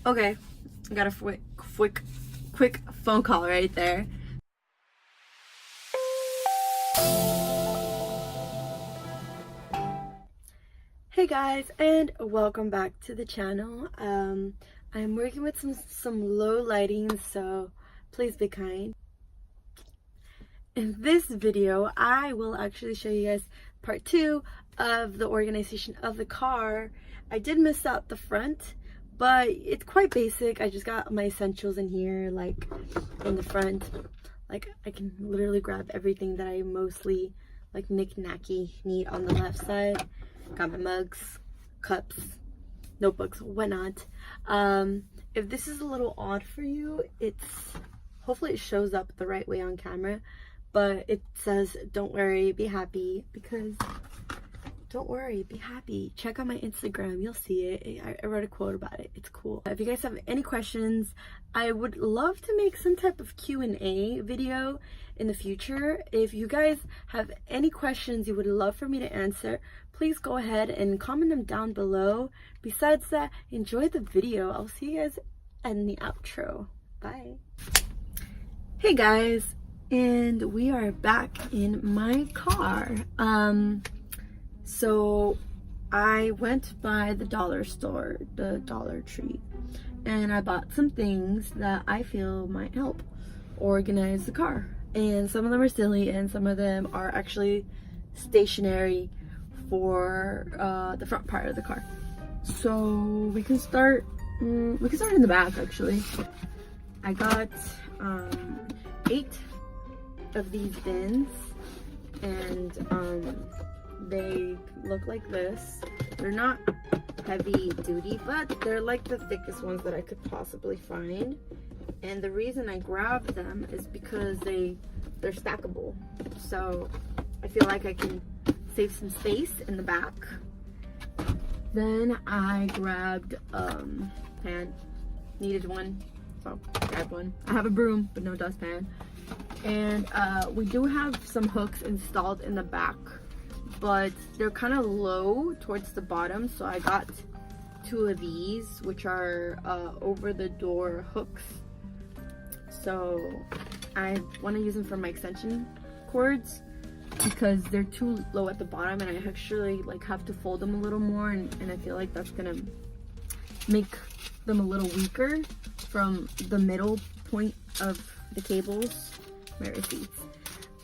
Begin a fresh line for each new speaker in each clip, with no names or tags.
Okay, I got a quick phone call right there. Hey guys, and welcome back to the channel. I'm working with some low lighting, so please be kind. In this video, I will actually show you guys part 2 of the organization of the car. I did miss out the front, but it's quite basic. I just got my essentials in here, like in the front. Like I can literally grab everything that I mostly like knick-knacky need on the left side. Got my mugs, cups, notebooks, whatnot. If this is a little odd for you, hopefully it shows up the right way on camera. But it says, don't worry, be happy, because don't worry, be happy. Check out my Instagram, you'll see it. I wrote a quote about it, it's cool. If you guys have any questions, I would love to make some type of Q&A video in the future. If you guys have any questions you would love for me to answer, please go ahead and comment them down below. Besides that, enjoy the video. I'll see you guys in the outro. Bye. Hey guys. And we are back in my car. So I went by the dollar store, the Dollar Tree, and I bought some things that I feel might help organize the car. And some of them are silly and some of them are actually stationary for the front part of the car. So we can start in the back actually. I got 8 of these bins, and they look like this. They're not heavy duty, but they're like the thickest ones that I could possibly find. And the reason I grabbed them is because they're stackable, so I feel like I can save some space in the back. Then I grabbed pan, needed one, so grabbed one. I have a broom but no dustpan. And we do have some hooks installed in the back, but they're kind of low towards the bottom, so I got 2 of these, which are over the door hooks. So I want to use them for my extension cords because they're too low at the bottom, and I actually like have to fold them a little more, and I feel like that's gonna make them a little weaker from the middle point of the cables. My receipts.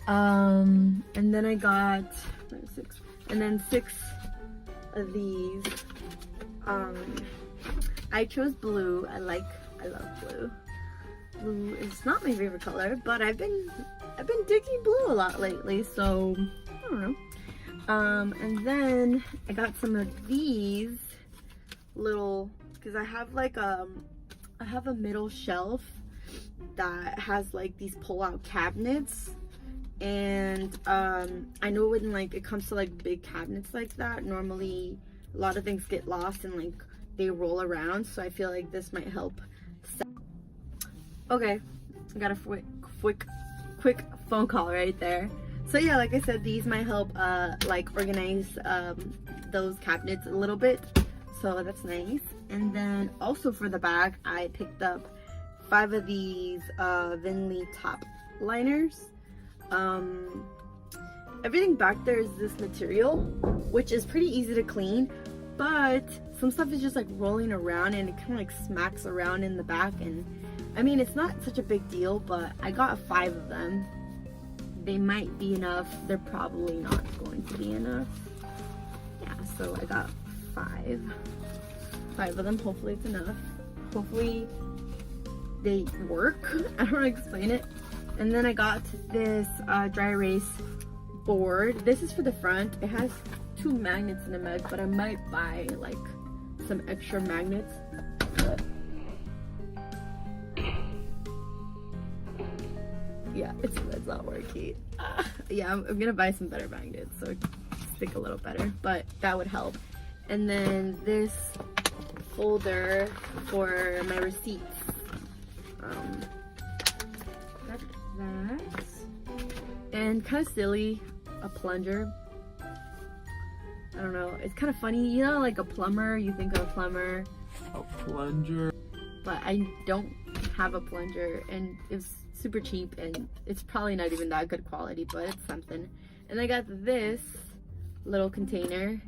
And then I got 6 of these. I chose blue. I love blue. Blue is not my favorite color, but I've been digging blue a lot lately, so I don't know. And then I got some of these little, because I have like I have a middle shelf that has like these pull-out cabinets, and I know when like it comes to like big cabinets like that, normally a lot of things get lost and like they roll around, so I feel like this might help. Okay, I got a quick phone call right there. So yeah, like I said, these might help like organize those cabinets a little bit, so that's nice. And then also for the back, I picked up 5 of these Vinley top liners. Everything back there is this material, which is pretty easy to clean, but some stuff is just like rolling around and it kind of like smacks around in the back. And I mean, it's not such a big deal, but I got 5 of them. They might be enough. They're probably not going to be enough. Yeah, so I got 5 of them. Hopefully it's enough. Hopefully they work. I don't know how to explain it. And then I got this dry erase board. This is for the front. It has 2 magnets in the mug, but I might buy like some extra magnets. But yeah, it's not working. Yeah, I'm gonna buy some better magnets so it stick a little better, but that would help. And then this folder for my receipts. Got that. And kind of silly, a plunger. I don't know, it's kind of funny, you know, like a plumber, you think of a plumber.
A plunger.
but I don't have a plunger, and it's super cheap, and it's probably not even that good quality, but it's something. And I got this little container,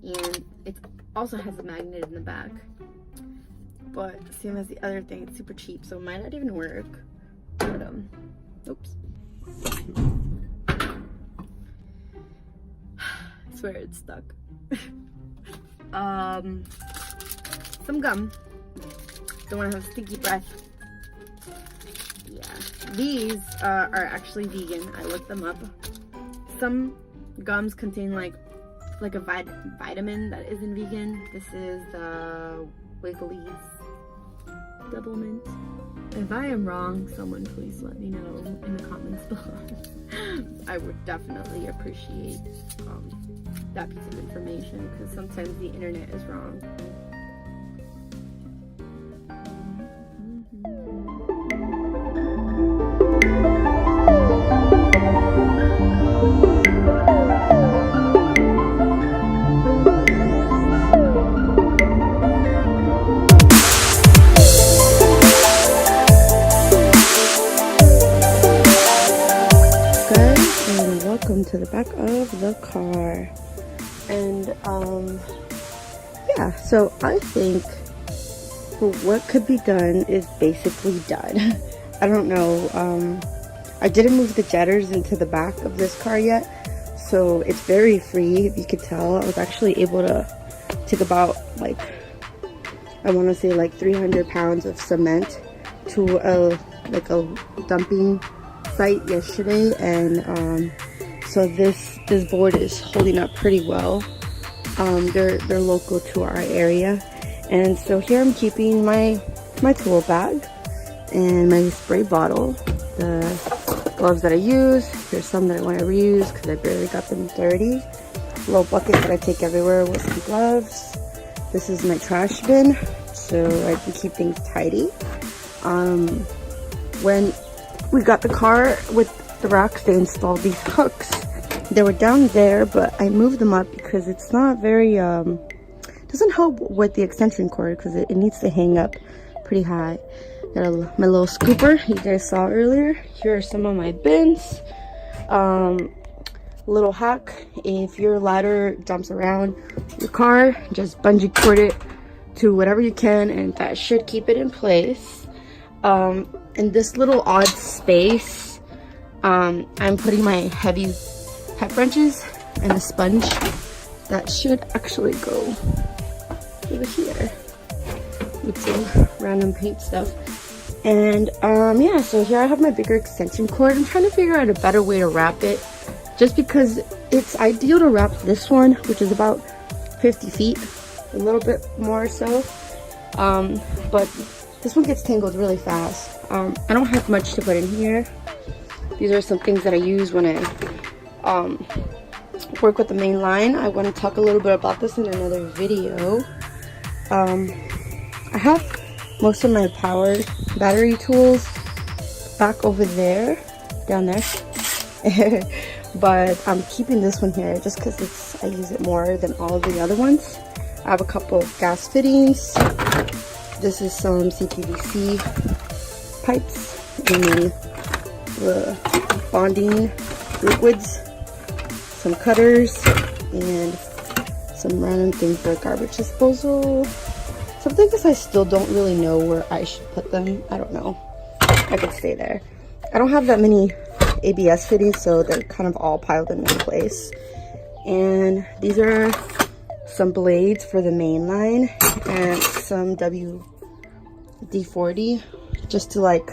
and it also has a magnet in the back, but same as the other thing, it's super cheap, so it might not even work. But oops. I swear it's stuck. Some gum. Don't want to have stinky breath. Yeah, these are actually vegan. I looked them up. Some gums contain like a vitamin that isn't vegan. This is the Wiggly's Double Mint. If I am wrong, someone please let me know in the comments below. I would definitely appreciate that piece of information, because sometimes the internet is wrong. Welcome to the back of the car. And yeah, so I think what could be done is basically done. I don't know, I didn't move the jetters into the back of this car yet, so it's very free. If you could tell, I was actually able to take about, like, I want to say like 300 pounds of cement to a dumping site yesterday, and so this board is holding up pretty well. They're local to our area, and so here I'm keeping my tool bag and my spray bottle, the gloves that I use. There's some that I want to reuse because I barely got them dirty. Little bucket that I take everywhere with some gloves. This is my trash bin, so I can keep things tidy. When we got the car with the racks, they installed these hooks. They were down there, but I moved them up because it's not very doesn't help with the extension cord, because it needs to hang up pretty high. Got my little scooper you guys saw earlier. Here are some of my bins. Little hack: if your ladder jumps around your car, just bungee cord it to whatever you can, and that should keep it in place. In this little odd space, I'm putting my heavy pet wrenches and a sponge that should actually go over here with some random paint stuff. And yeah, so here I have my bigger extension cord. I'm trying to figure out a better way to wrap it, just because it's ideal to wrap this one, which is about 50 feet, a little bit more so, but this one gets tangled really fast. I don't have much to put in here. These are some things that I use when I work with the main line. I want to talk a little bit about this in another video. I have most of my power battery tools back over there, down there. But I'm keeping this one here just because I use it more than all of the other ones. I have a couple of gas fittings. This is some CPVC pipes, and then the bonding liquids, some cutters, and some random things for garbage disposal. Some things I still don't really know where I should put them. I don't know. I could stay there. I don't have that many ABS fittings, so they're kind of all piled in one place. And these are some blades for the main line and some WD-40 just to like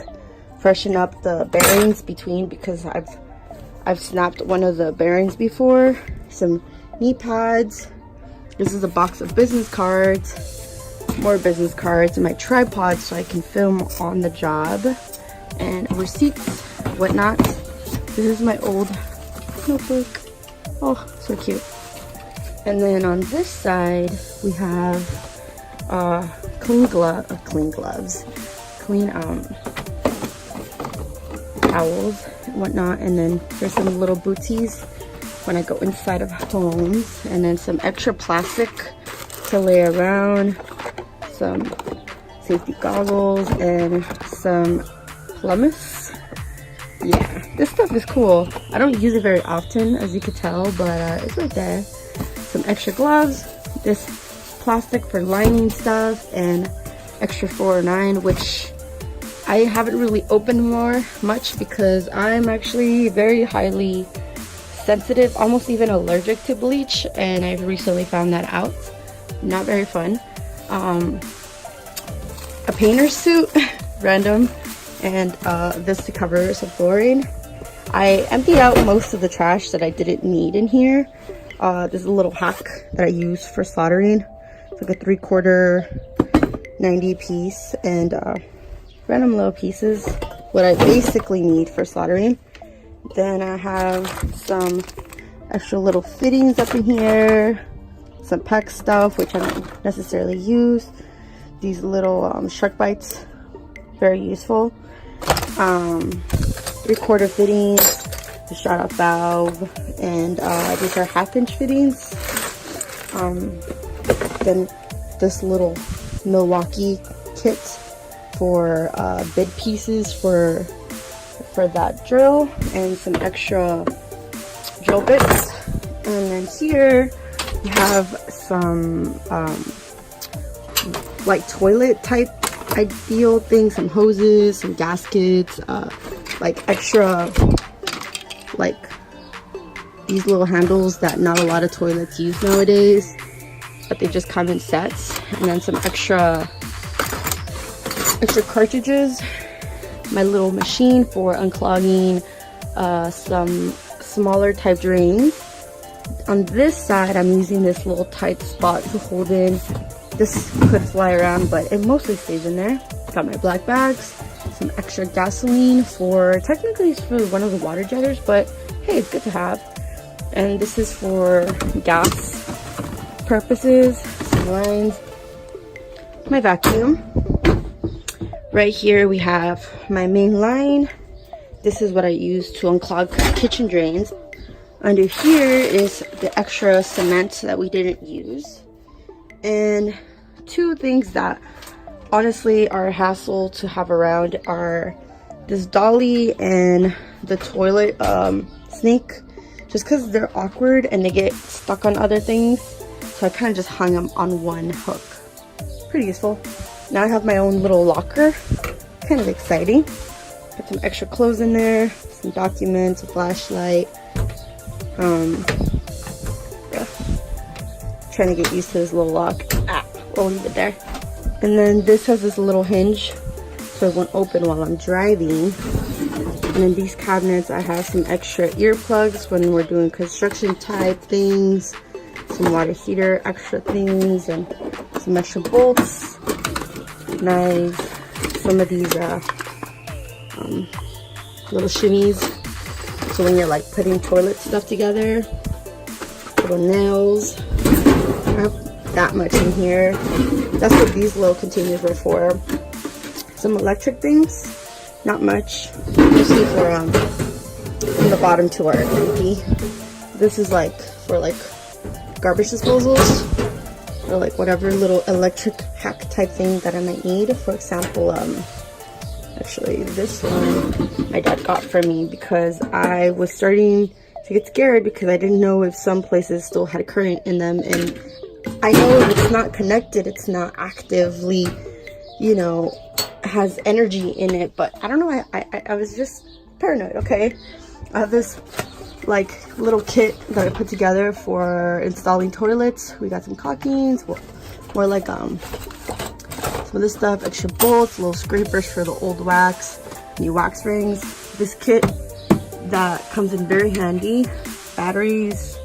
freshen up the bearings between, because I've snapped one of the bearings before. Some knee pads. This is a box of business cards, more business cards, and my tripod so I can film on the job, and receipts, whatnot. This is my old notebook. Oh, so cute. And then on this side we have clean gloves, clean towels and whatnot, and then there's some little booties when I go inside of homes, and then some extra plastic to lay around, some safety goggles, and some pumice. Yeah, this stuff is cool. I don't use it very often, as you could tell, but it's right there. Some extra gloves, this plastic for lining stuff, and extra 409, which I haven't really opened much because I'm actually very highly sensitive, almost even allergic to bleach, and I've recently found that out. Not very fun. A painter's suit, random, and this to cover some flooring. I emptied out most of the trash that I didn't need in here. This is a little hack that I use for soldering. It's like a 3/4 90 piece, and random little pieces, what I basically need for soldering. Then I have some extra little fittings up in here, some PEX stuff, which I don't necessarily use. These little shark bites, very useful. 3/4 fittings, the shut off valve, and these are 1/2-inch fittings. Then this little Milwaukee kit for bid pieces for that drill, and some extra drill bits. And then here we have some like toilet type ideal things, some hoses, some gaskets, like extra, like these little handles that not a lot of toilets use nowadays, but they just come in sets. And then some extra cartridges, my little machine for unclogging some smaller type drains. On this side, I'm using this little tight spot to hold in. This could fly around, but it mostly stays in there. Got my black bags, some extra gasoline for, technically it's for one of the water jetters, but hey, it's good to have. And this is for gas purposes, some lines, my vacuum. Right here we have my main line. This is what I use to unclog kitchen drains. Under here is the extra cement that we didn't use. And two things that honestly are a hassle to have around are this dolly and the toilet snake, just because they're awkward and they get stuck on other things. So I kind of just hung them on one hook. Pretty useful. Now I have my own little locker. Kind of exciting. Got some extra clothes in there, some documents, a flashlight. Yeah. Trying to get used to this little lock. We'll leave it there. And then this has this little hinge so it won't open while I'm driving. And in these cabinets I have some extra earplugs when we're doing construction type things, some water heater extra things, and some extra bolts, knives, some of these little shimmies, so when you're like putting toilet stuff together, little nails. I have that much in here. That's what these little containers were for. Some electric things, not much, mostly for from the bottom to where it's empty. This is like for like garbage disposals, or like whatever little electric hack type thing that I might need. For example, actually this one my dad got for me because I was starting to get scared because I didn't know if some places still had current in them, and I know if it's not connected, it's not actively, you know, has energy in it, but I don't know, I was just paranoid. Okay, I have this like little kit that I put together for installing toilets. We got some caulkings, more like some of this stuff, extra bolts, little scrapers for the old wax, new wax rings. This kit that comes in very handy, batteries,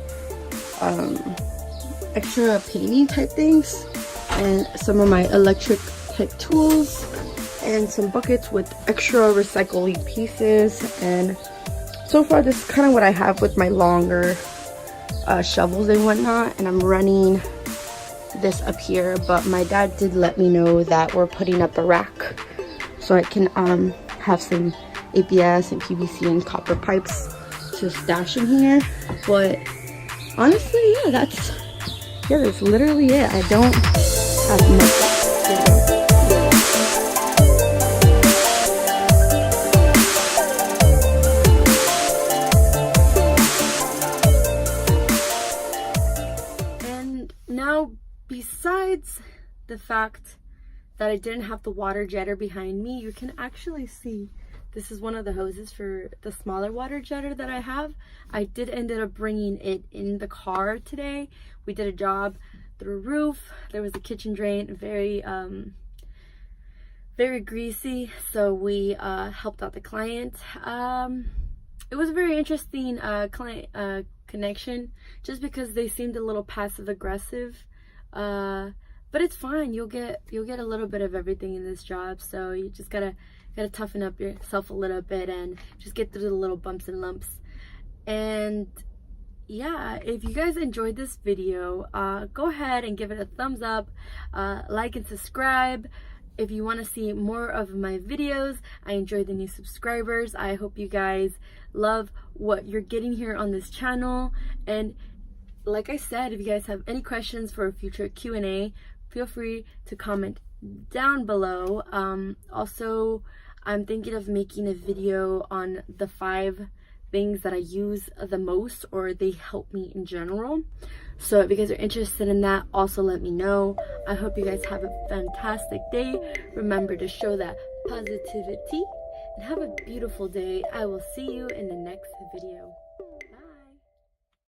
extra painting type things, and some of my electric type tools, and some buckets with extra recycling pieces. And so far this is kind of what I have with my longer shovels and whatnot, and I'm running this up here, but my dad did let me know that we're putting up a rack so I can have some ABS and PVC and copper pipes to stash in here. But honestly, yeah, that's literally it. I don't have much to do. fact that I didn't have the water jetter behind me, you can actually see this is one of the hoses for the smaller water jetter that I have. I did ended up bringing it in the car today. We did a job through a roof. There was a kitchen drain, very greasy, so we helped out the client. It was a very interesting client connection, just because they seemed a little passive aggressive, but it's fine. You'll get a little bit of everything in this job, so you just gotta toughen up yourself a little bit and just get through the little bumps and lumps. And yeah, if you guys enjoyed this video, go ahead and give it a thumbs up, like and subscribe. If you want to see more of my videos, I enjoy the new subscribers. I hope you guys love what you're getting here on this channel. And like I said, if you guys have any questions for a future Q&A, feel free to comment down below. Also, I'm thinking of making a video on the 5 things that I use the most, or they help me in general. So if you guys are interested in that, also let me know. I hope you guys have a fantastic day. Remember to show that positivity and have a beautiful day. I will see you in the next video.